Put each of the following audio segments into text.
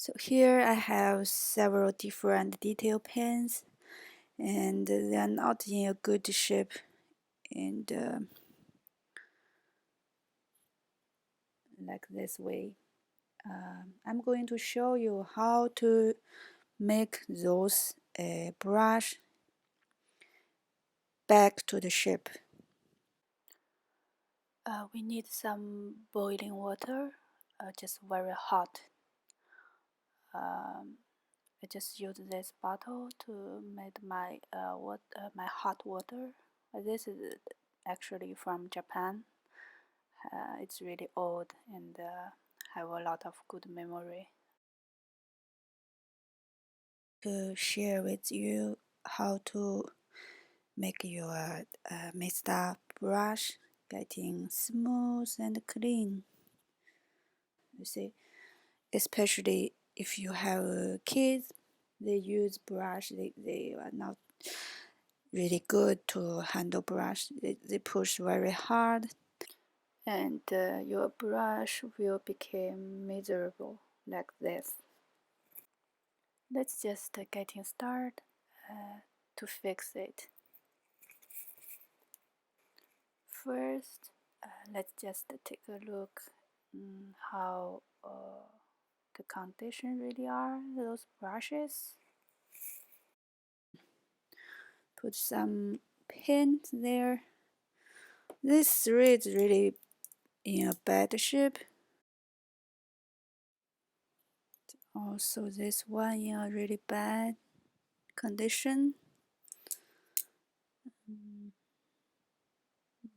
So here I have several different detail pens, and they are not in a good shape, and like this way. I'm going to show you how to make those brush back to the shape. We need some boiling water, just very hot. I just use this bottle to make my my hot water. This is actually from Japan. It's really old and have a lot of good memory. To share with you how to make your messed up brush getting smooth and clean. You see, especially if you have kids, they use brush, they are not really good to handle brush. They push very hard, and your brush will become miserable like this. Let's just getting started to fix it. First, let's just take a look how the condition really are, those brushes. Put some paint there. This three is really in a bad shape. Also, this one in a really bad condition.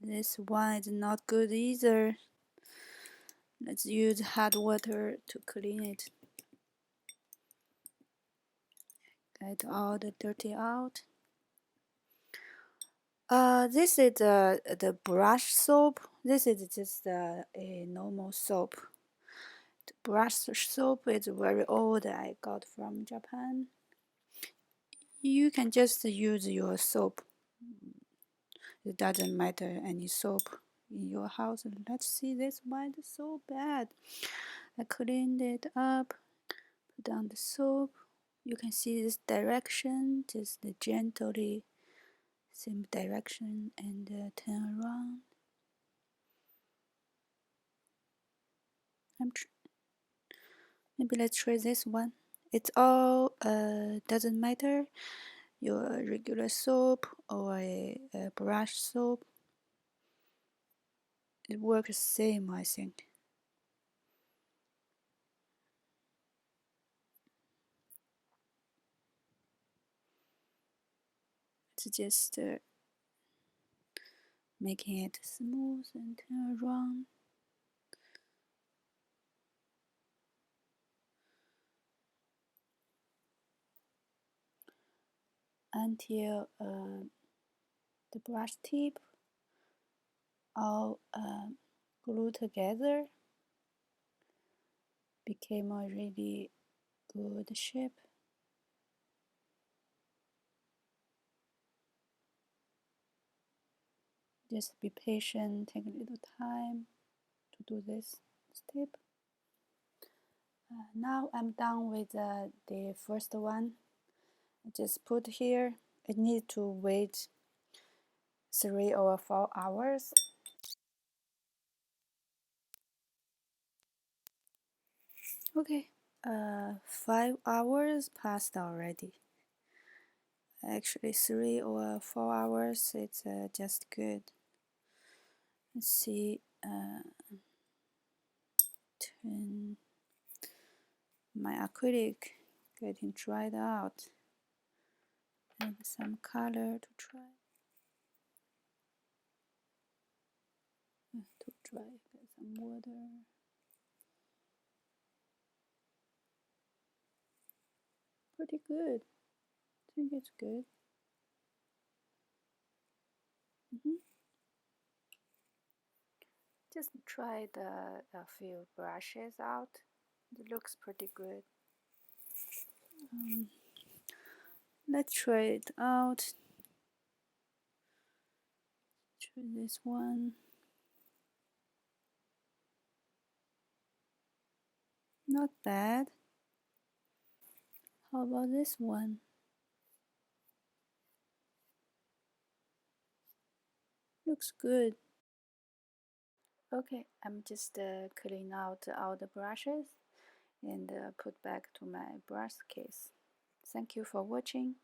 This one is not good either. Let's use hot water to clean it. Get all the dirty out. This is the brush soap. This is just a normal soap. The brush soap is very old. I got from Japan. You can just use your soap. It doesn't matter any soap in your house. Let's see, this one is so bad. I cleaned it up. Put on the soap. You can see this direction, just gently same direction, and turn around. Maybe let's try this one. It's all doesn't matter your regular soap or a brush soap. It works same, I think. It's just making it smooth and turn around. Until the brush tip all glued together, became a really good shape. Just be patient, take a little time to do this step. Now I'm done with the first one. I just put here. I need to wait 3 or 4 hours. Okay, 5 hours passed already. Actually, 3 or 4 hours, it's just good. Let's see, turn my acrylic getting dried out. And some color to try. To dry, get some water. Pretty good. I think it's good. Just tried a few brushes out. It looks pretty good. Let's try it out. Try this one. Not bad. How about this one? Looks good. Okay, I'm just clean out all the brushes and put back to my brush case. Thank you for watching.